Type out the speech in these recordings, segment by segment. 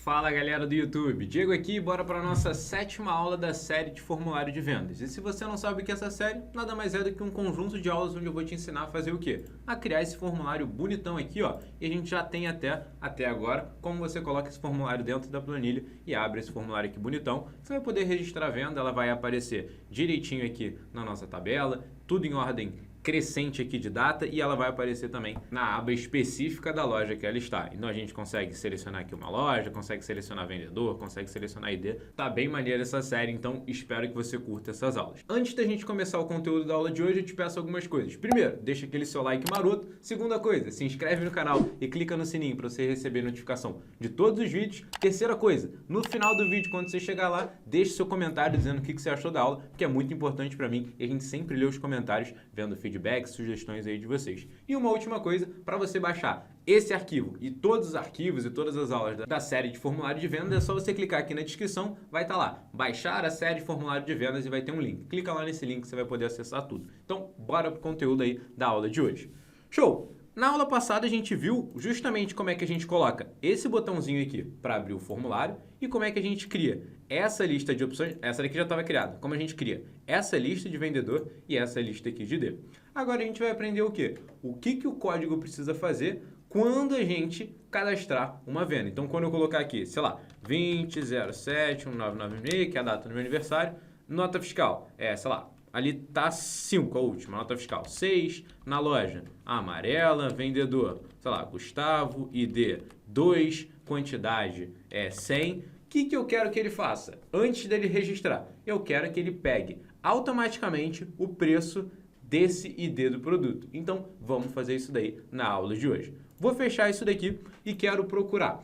Fala galera do YouTube, Diego aqui, bora para a nossa 7ª aula da série de formulário de vendas. E se você não sabe o que é essa série, nada mais é do que um conjunto de aulas onde eu vou te ensinar a fazer o quê? A criar esse formulário bonitão aqui, ó. E a gente já tem até agora como você coloca esse formulário dentro da planilha e abre esse formulário aqui bonitão. Você vai poder registrar a venda, ela vai aparecer direitinho aqui na nossa tabela, tudo em ordem crescente aqui de data e ela vai aparecer também na aba específica da loja que ela está. Então a gente consegue selecionar aqui uma loja, consegue selecionar vendedor, consegue selecionar ID. Tá bem maneira essa série, então espero que você curta essas aulas. Antes da gente começar o conteúdo da aula de hoje, eu te peço algumas coisas. Primeiro, deixa aquele seu like maroto. Segunda coisa, se inscreve no canal e clica no sininho para você receber notificação de todos os vídeos. Terceira coisa, no final do vídeo, quando você chegar lá, deixe seu comentário dizendo o que você achou da aula, que é muito importante para mim e a gente sempre lê os comentários vendo feedback, sugestões aí de vocês. E uma última coisa, para você baixar esse arquivo e todos os arquivos e todas as aulas da série de formulário de vendas, é só você clicar aqui na descrição, vai estar lá, baixar a série de formulário de vendas e vai ter um link. Clica lá nesse link que você vai poder acessar tudo. Então, bora pro conteúdo aí da aula de hoje. Show! Na aula passada a gente viu justamente como é que a gente coloca esse botãozinho aqui para abrir o formulário e como é que a gente cria essa lista de opções, essa daqui já estava criada, como a gente cria essa lista de vendedor e essa lista aqui de ID. Agora a gente vai aprender o quê? O que o código precisa fazer quando a gente cadastrar uma venda. Então quando eu colocar aqui, sei lá, 20/07/1996, que é a data do meu aniversário, nota fiscal, sei lá, ali tá 5, a última, nota fiscal 6, na loja, amarela, vendedor, sei lá, Gustavo, ID 2, quantidade 100. O que eu quero que ele faça? Antes dele registrar, eu quero que ele pegue automaticamente o preço desse ID do produto. Então, vamos fazer isso daí na aula de hoje. Vou fechar isso daqui e quero procurar.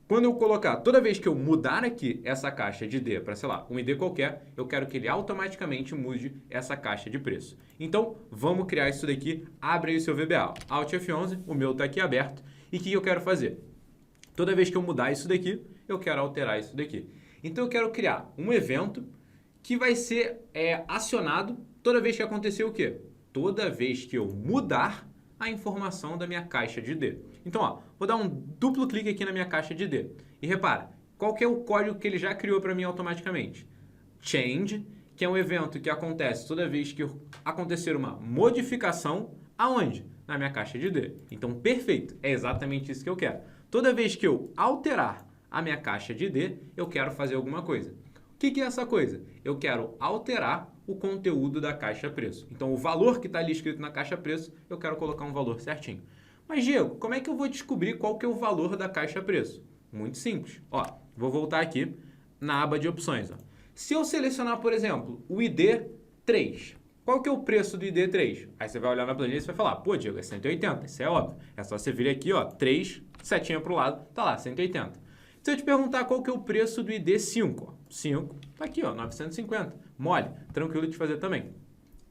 Quando eu colocar, toda vez que eu mudar aqui essa caixa de ID para, sei lá, um ID qualquer, eu quero que ele automaticamente mude essa caixa de preço. Então, vamos criar isso daqui. Abre aí o seu VBA. Alt F11, o meu está aqui aberto. E o que eu quero fazer? Toda vez que eu mudar isso daqui, eu quero alterar isso daqui. Então, eu quero criar um evento que vai ser acionado toda vez que acontecer o quê? Toda vez que eu mudar a informação da minha caixa de ID. Então, ó, vou dar um duplo clique aqui na minha caixa de ID. E repara, qual que é o código que ele já criou para mim automaticamente? Change, que é um evento que acontece toda vez que acontecer uma modificação, aonde? Na minha caixa de ID. Então, perfeito, é exatamente isso que eu quero. Toda vez que eu alterar a minha caixa de ID, eu quero fazer alguma coisa. O que é essa coisa? Eu quero alterar o conteúdo da caixa preço. Então, o valor que está ali escrito na caixa preço, eu quero colocar um valor certinho. Mas, Diego, como é que eu vou descobrir qual que é o valor da caixa preço? Muito simples. Ó, vou voltar aqui na aba de opções. Ó. Se eu selecionar, por exemplo, o ID 3, qual que é o preço do ID 3? Aí você vai olhar na planilha e você vai falar, pô, Diego, é 180, isso é óbvio. É só você vir aqui, ó, 3, setinha para o lado, tá lá, 180. Se eu te perguntar qual que é o preço do ID 5, ó, 5, tá aqui, ó, 950. Mole, tranquilo de fazer também.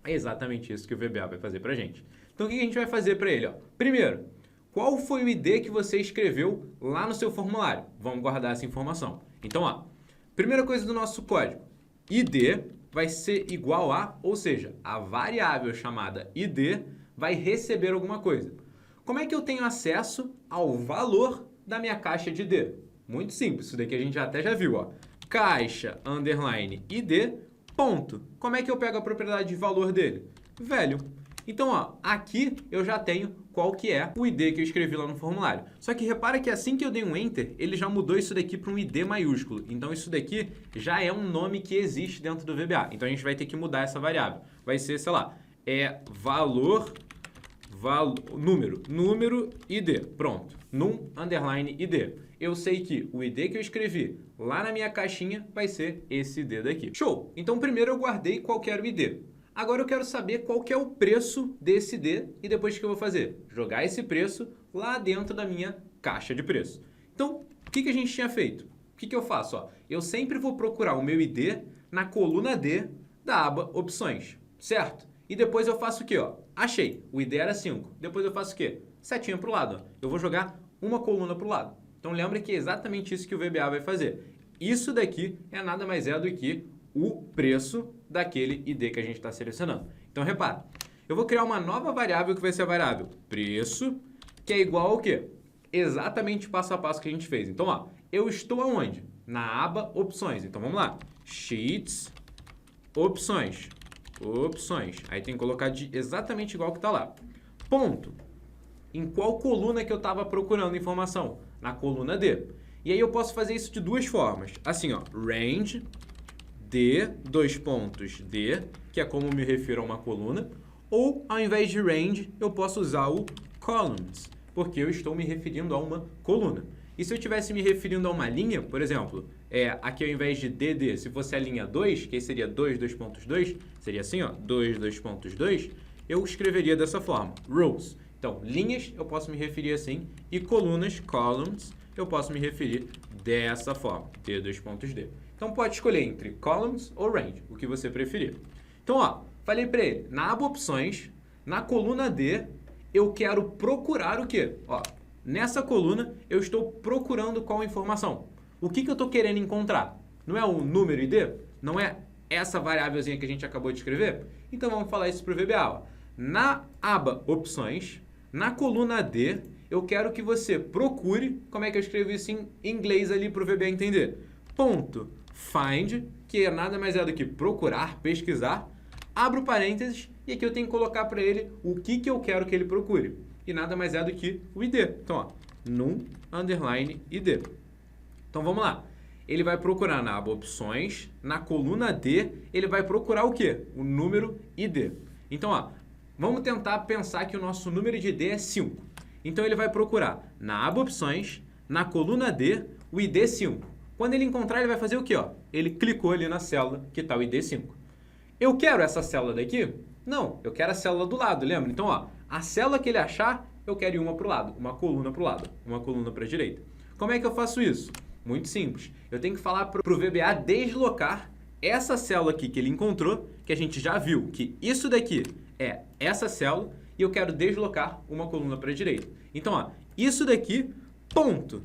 É exatamente isso que o VBA vai fazer pra gente. Então, o que a gente vai fazer para ele? Ó? Primeiro, qual foi o ID que você escreveu lá no seu formulário? Vamos guardar essa informação. Então, ó, primeira coisa do nosso código, ID vai ser igual a, ou seja, a variável chamada ID vai receber alguma coisa. Como é que eu tenho acesso ao valor da minha caixa de ID? Muito simples, isso daqui a gente até já viu, ó. Caixa, underline, ID, ponto. Como é que eu pego a propriedade de valor dele? Velho. Então, ó, aqui eu já tenho qual que é o ID que eu escrevi lá no formulário. Só que repara que assim que eu dei um Enter, ele já mudou isso daqui para um ID maiúsculo. Então, isso daqui já é um nome que existe dentro do VBA. Então, a gente vai ter que mudar essa variável. Vai ser, sei lá, número ID. Pronto. Num underline ID. Eu sei que o ID que eu escrevi lá na minha caixinha vai ser esse ID daqui. Show! Então, primeiro eu guardei qual que era o ID. Agora eu quero saber qual que é o preço desse ID e depois o que eu vou fazer? Jogar esse preço lá dentro da minha caixa de preço. Então, o que a gente tinha feito? O que eu faço? Ó, eu sempre vou procurar o meu ID na coluna D da aba opções, certo? E depois eu faço o quê? Ó? Achei, o ID era 5. Depois eu faço o quê? Setinha para o lado. Ó. Eu vou jogar uma coluna para o lado. Então lembra que é exatamente isso que o VBA vai fazer. Isso daqui é nada mais do que o preço daquele ID que a gente está selecionando. Então repara, eu vou criar uma nova variável que vai ser a variável preço, que é igual ao quê? Exatamente passo a passo que a gente fez. Então, ó, eu estou aonde? Na aba Opções. Então, vamos lá. Sheets, Opções. Opções. Aí tem que colocar exatamente igual que está lá. Ponto. Em qual coluna que eu estava procurando informação? Na coluna D. E aí eu posso fazer isso de duas formas. Assim, ó, range D, dois pontos D, que é como me refiro a uma coluna. Ou, ao invés de range, eu posso usar o columns, porque eu estou me referindo a uma coluna. E se eu estivesse me referindo a uma linha, por exemplo, aqui ao invés de DD, se fosse a linha 2, que aí seria 2, 2.2, seria assim, ó, 2, 2.2, eu escreveria dessa forma, rows. Então, linhas eu posso me referir assim, e colunas, columns, eu posso me referir dessa forma, D2.D. Então, pode escolher entre columns ou range, o que você preferir. Então, ó, falei para ele, na aba Opções, na coluna D, eu quero procurar o quê? Ó, nessa coluna, eu estou procurando qual informação? O que eu estou querendo encontrar? Não é o número ID? Não é essa variávelzinha que a gente acabou de escrever? Então, vamos falar isso para o VBA. Ó. Na aba Opções, na coluna D, eu quero que você procure, como é que eu escrevo isso em inglês ali para o VBA entender? Ponto find, que nada mais é do que procurar, pesquisar, abro parênteses e aqui eu tenho que colocar para ele o que eu quero que ele procure. E nada mais é do que o ID. Então, ó, num underline ID. Então, vamos lá. Ele vai procurar na aba Opções, na coluna D, ele vai procurar o quê? O número ID. Então, ó, vamos tentar pensar que o nosso número de ID é 5. Então, ele vai procurar na aba Opções, na coluna D, o ID 5. Quando ele encontrar, ele vai fazer o quê? Ó? Ele clicou ali na célula que está o ID 5. Eu quero essa célula daqui? Não, eu quero a célula do lado, lembra? Então, ó, a célula que ele achar, eu quero ir uma para o lado, uma coluna para o lado, uma coluna para a direita. Como é que eu faço isso? Muito simples. Eu tenho que falar para o VBA deslocar essa célula aqui que ele encontrou, que a gente já viu que isso daqui é essa célula, e eu quero deslocar uma coluna para a direita. Então, ó, isso daqui, ponto,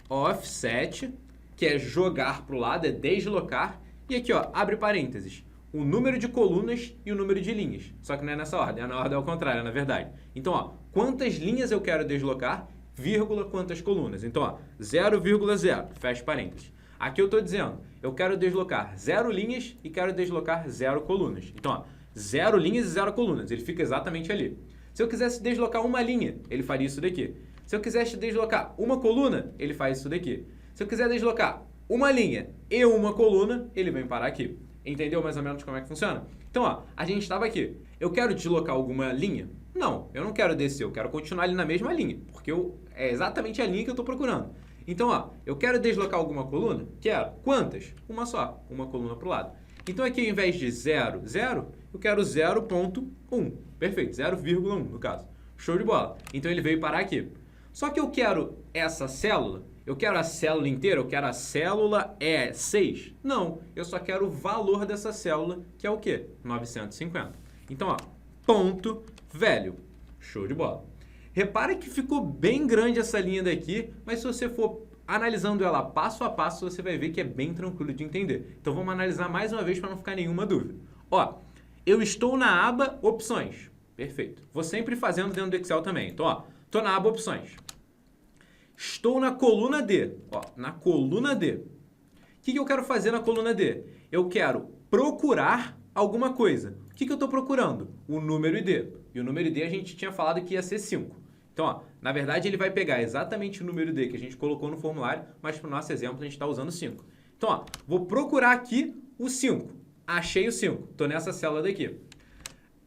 offset, que é jogar para o lado, é deslocar, e aqui, ó, abre parênteses, o número de colunas e o número de linhas. Só que não é nessa ordem, é na ordem ao contrário, na verdade. Então, ó, quantas linhas eu quero deslocar, vírgula, quantas colunas. Então, ó, 0,0, fecha parênteses. Aqui eu estou dizendo, eu quero deslocar 0 linhas e quero deslocar 0 colunas. Então, ó, 0 linhas e 0 colunas, ele fica exatamente ali. Se eu quisesse deslocar uma linha, ele faria isso daqui. Se eu quisesse deslocar uma coluna, ele faz isso daqui. Se eu quiser deslocar uma linha e uma coluna, ele vem parar aqui. Entendeu mais ou menos como é que funciona? Então, ó, a gente estava aqui. Eu quero deslocar alguma linha? Não, eu não quero descer, eu quero continuar ali na mesma linha, porque é exatamente a linha que eu estou procurando. Então, ó, eu quero deslocar alguma coluna? Quero. Quantas? Uma só, uma coluna para o lado. Então, aqui, ao invés de 0, 0, eu quero 0,1. Perfeito, 0,1 no caso. Show de bola. Então, ele veio parar aqui. Só que eu quero essa célula, eu quero a célula inteira, eu quero a célula E6? Não, eu só quero o valor dessa célula, que é o quê? 950. Então, ó, ponto velho. Show de bola. Repara que ficou bem grande essa linha daqui, mas se você for analisando ela passo a passo, você vai ver que é bem tranquilo de entender. Então, vamos analisar mais uma vez para não ficar nenhuma dúvida. Ó, eu estou na aba Opções. Perfeito. Vou sempre fazendo dentro do Excel também. Então, ó, estou na aba Opções. Estou na coluna D. Ó, na coluna D. O que eu quero fazer na coluna D? Eu quero procurar alguma coisa. O que eu estou procurando? O número ID. E o número ID a gente tinha falado que ia ser 5. Então, ó, na verdade, ele vai pegar exatamente o número ID que a gente colocou no formulário, mas para o nosso exemplo a gente está usando 5. Então, ó, vou procurar aqui o 5. Achei o 5. Estou nessa célula daqui.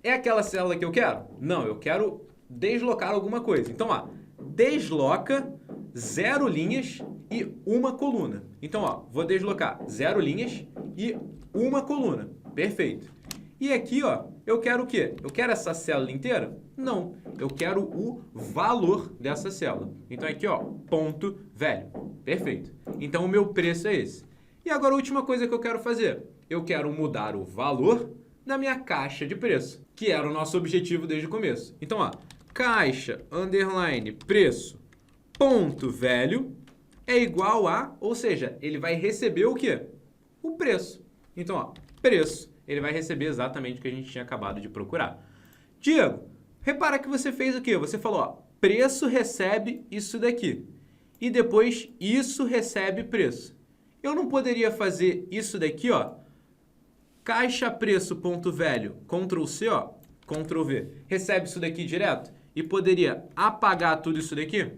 É aquela célula que eu quero? Não, eu quero deslocar alguma coisa. Então, ó, desloca 0 linhas e uma coluna. Então, ó, vou deslocar 0 linhas e uma coluna. Perfeito. E aqui, ó, eu quero o quê? Eu quero essa célula inteira? Não, eu quero o valor dessa célula. Então, aqui, ó, ponto velho. Perfeito. Então, o meu preço é esse. E agora, a última coisa que eu quero fazer. Eu quero mudar o valor da minha caixa de preço, que era o nosso objetivo desde o começo. Então, ó, caixa, underline, preço, ponto velho, é igual a, ou seja, ele vai receber o quê? O preço. Então, ó, preço. Ele vai receber exatamente o que a gente tinha acabado de procurar. Diego, repara que você fez o quê? Você falou, ó, preço recebe isso daqui. e depois isso recebe preço. Eu não poderia fazer isso daqui, ó, caixa preço ponto velho, Ctrl C, ó, Ctrl V, recebe isso daqui direto e poderia apagar tudo isso daqui?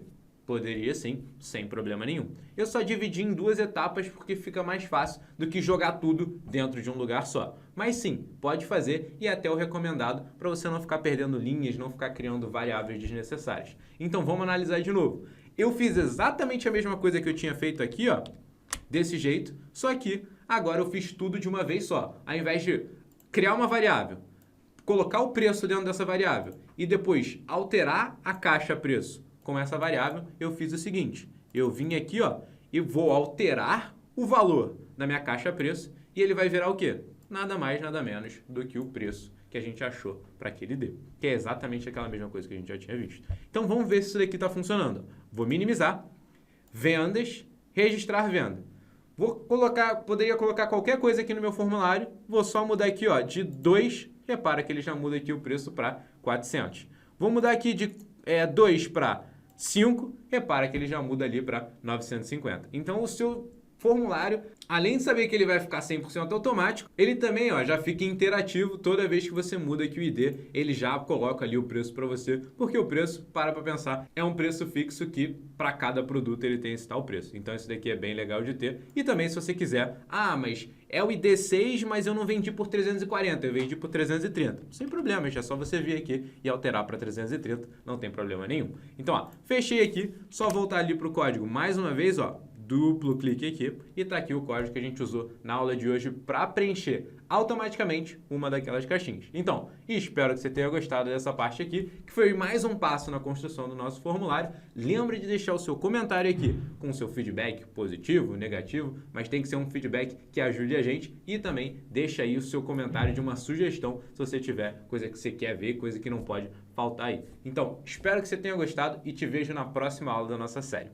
Poderia sim, sem problema nenhum. Eu só dividi em duas etapas porque fica mais fácil do que jogar tudo dentro de um lugar só. Mas sim, pode fazer e é até o recomendado para você não ficar perdendo linhas, não ficar criando variáveis desnecessárias. Então vamos analisar de novo. Eu fiz exatamente a mesma coisa que eu tinha feito aqui, ó, desse jeito, só que agora eu fiz tudo de uma vez só. Ao invés de criar uma variável, colocar o preço dentro dessa variável e depois alterar a caixa preço com essa variável, eu fiz o seguinte. Eu vim aqui, ó, e vou alterar o valor da minha caixa preço e ele vai virar o quê? Nada mais, nada menos do que o preço que a gente achou para aquele D, que é exatamente aquela mesma coisa que a gente já tinha visto. Então vamos ver se isso daqui está funcionando. Vou minimizar, vendas, registrar venda. Poderia colocar qualquer coisa aqui no meu formulário, vou só mudar aqui, ó, de 2, repara que ele já muda aqui o preço para 400. Vou mudar aqui de 2 para 5, repara que ele já muda ali para 950. Então o seu formulário, além de saber que ele vai ficar 100% automático, ele também, ó, já fica interativo toda vez que você muda aqui o ID, ele já coloca ali o preço para você, porque o preço, para pensar, é um preço fixo que para cada produto ele tem esse tal preço. Então isso daqui é bem legal de ter. E também se você quiser, mas é o ID6, mas eu não vendi por 340, eu vendi por 330. Sem problema, é só você vir aqui e alterar para 330, não tem problema nenhum. Então, ó, fechei aqui, só voltar ali para o código mais uma vez, ó, duplo clique aqui e tá aqui o código que a gente usou na aula de hoje para preencher automaticamente uma daquelas caixinhas. Então, espero que você tenha gostado dessa parte aqui, que foi mais um passo na construção do nosso formulário. Lembre de deixar o seu comentário aqui com o seu feedback positivo, negativo, mas tem que ser um feedback que ajude a gente e também deixa aí o seu comentário de uma sugestão se você tiver coisa que você quer ver, coisa que não pode faltar aí. Então, espero que você tenha gostado e te vejo na próxima aula da nossa série.